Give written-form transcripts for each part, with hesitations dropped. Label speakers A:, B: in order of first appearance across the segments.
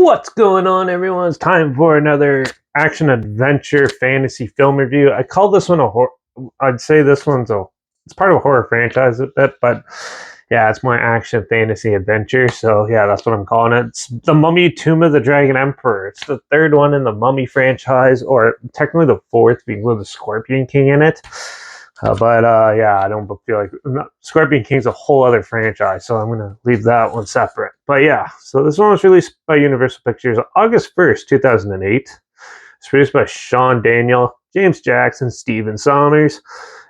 A: What's going on, everyone? It's time for another action adventure fantasy film review. I call this one a horror. I'd say this one's it's part of a horror franchise a bit, but yeah, it's more action fantasy adventure. So yeah, that's what I'm calling it. It's The Mummy: Tomb of the Dragon Emperor. It's the third one in the Mummy franchise, or technically the fourth, if you include the Scorpion King in it. Yeah, I don't feel like Scorpion King's a whole other franchise, so I'm gonna leave that one separate. But yeah, so this one was released by Universal Pictures August 1st, 2008. It's produced by Sean Daniel, James Jackson, Stephen Sommers.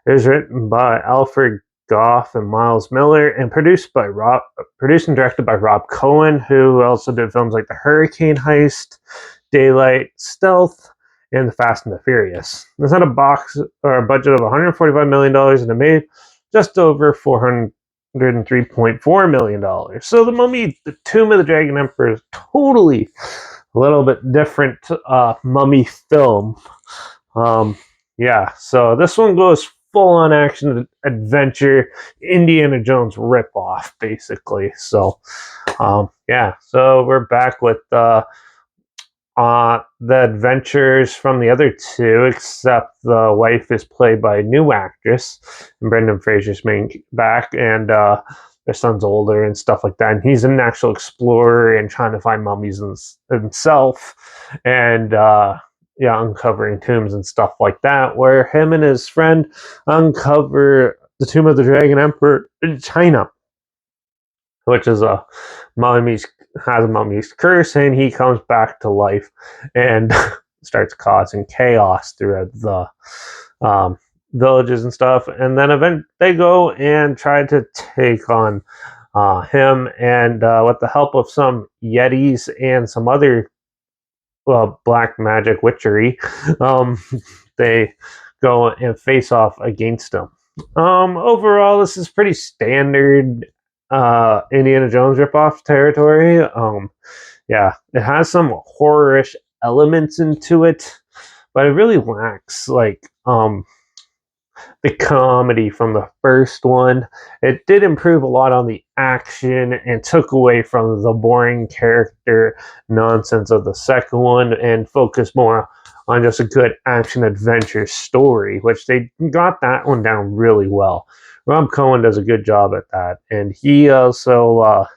A: It was written by Alfred Goff and Miles Miller, and produced and directed by Rob Cohen, who also did films like The Hurricane Heist, Daylight, Stealth, and The Fast and the Furious. This had a budget of $145 million, and it made just over $403.4 million. So The Mummy, The Tomb of the Dragon Emperor is totally a little bit different mummy film. Yeah, so this one goes full-on action adventure, Indiana Jones ripoff, basically. So, yeah, so we're back with the adventures from the other two, except the wife is played by a new actress, and Brendan Fraser's back, and their son's older and stuff like that. And he's an actual explorer and trying to find mummies himself, and uncovering tombs and stuff like that. Where him and his friend uncover the Tomb of the Dragon Emperor in China, which is a mummy's curse, and he comes back to life and starts causing chaos throughout the villages and stuff. And then they go and try to take on him, and with the help of some yetis and some other black magic witchery, they go and face off against him. Overall, this is pretty standard Indiana Jones ripoff territory. Yeah, it has some horror-ish elements into it, but it really lacks the comedy from the first one. It did improve a lot on the action and took away from the boring character nonsense of the second one and focused more on just a good action adventure story, which they got that one down really well. Rob Cohen does a good job at that, and he also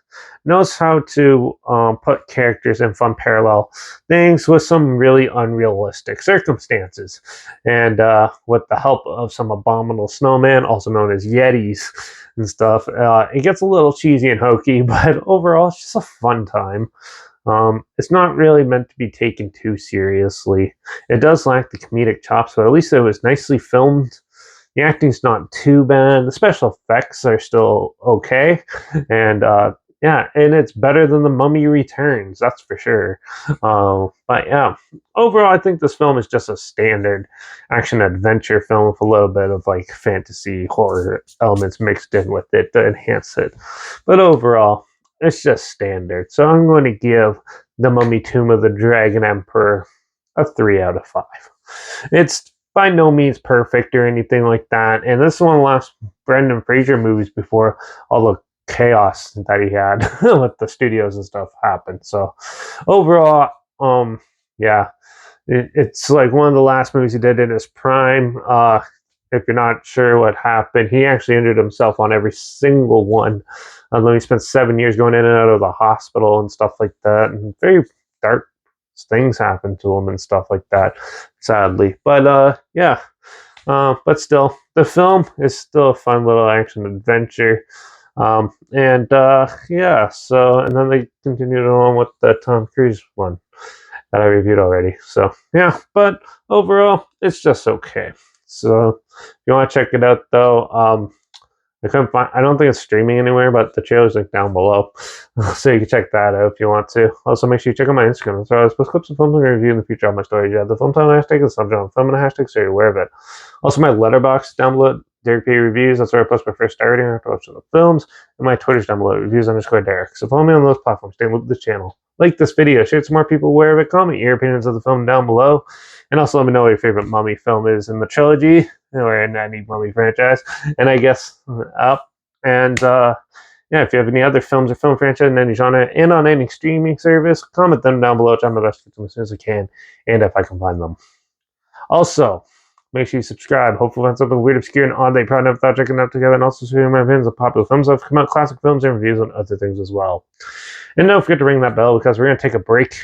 A: knows how to put characters in fun parallel things with some really unrealistic circumstances. And with the help of some abominable snowmen, also known as Yetis and stuff, it gets a little cheesy and hokey, but overall it's just a fun time. It's not really meant to be taken too seriously. It does lack the comedic chops, but at least it was nicely filmed. The acting's not too bad. The special effects are still okay. And yeah, and it's better than The Mummy Returns, that's for sure. But yeah, overall, I think this film is just a standard action adventure film with a little bit of like fantasy horror elements mixed in with it to enhance it. But overall, it's just standard. So I'm going to give The Mummy: Tomb of the Dragon Emperor a 3 out of 5. It's by no means perfect or anything like that, and this is one of the last Brendan Fraser movies before all the chaos that he had with the studios and stuff happened. So overall, yeah, it's like one of the last movies he did in his prime. If you're not sure what happened, he actually injured himself on every single one. He spent 7 years going in and out of the hospital and stuff like that, and very dark things happened to him and stuff like that, sadly. But yeah, but still, the film is still a fun little action adventure. Yeah, so, and then they continued on with the Tom Cruise one that I reviewed already. So yeah, but overall, it's just okay. So if you want to check it out, though, I don't think it's streaming anywhere, but the trailer's like down below, so you can check that out if you want to. Also, make sure you check out my Instagram. So I post clips of films I'm going to review in the future on my stories. You have the film time hashtag and subject on film and a hashtag, so you're aware of it. Also, my Letterbox down below, Derek P. Reviews. That's where I post my first starting after watching the films. And my Twitter's down below, reviews_Derek. So follow me on those platforms. Stay with the channel. Like this video, share it so more people aware of it. Comment your opinions of the film down below. And also let me know what your favorite mummy film is in the trilogy or in any mummy franchise. And I guess up. And yeah, if you have any other films or film franchise in any genre and on any streaming service, comment them down below. I'll try my best to get them as soon as I can, and if I can find them. Also, make sure you subscribe. Hopefully, find something weird, obscure, and odd that you probably never thought checking out together, and also share my opinions on popular films that have come out, classic films, and reviews on other things as well. And don't forget to ring that bell because we're going to take a break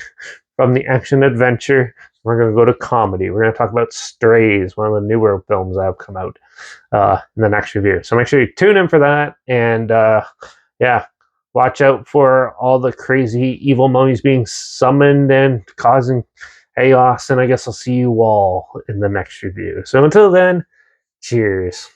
A: from the action adventure. We're going to go to comedy. We're going to talk about Strays, one of the newer films that have come out in the next review. So make sure you tune in for that. And yeah, watch out for all the crazy evil mummies being summoned and causing chaos. And I guess I'll see you all in the next review. So until then, cheers.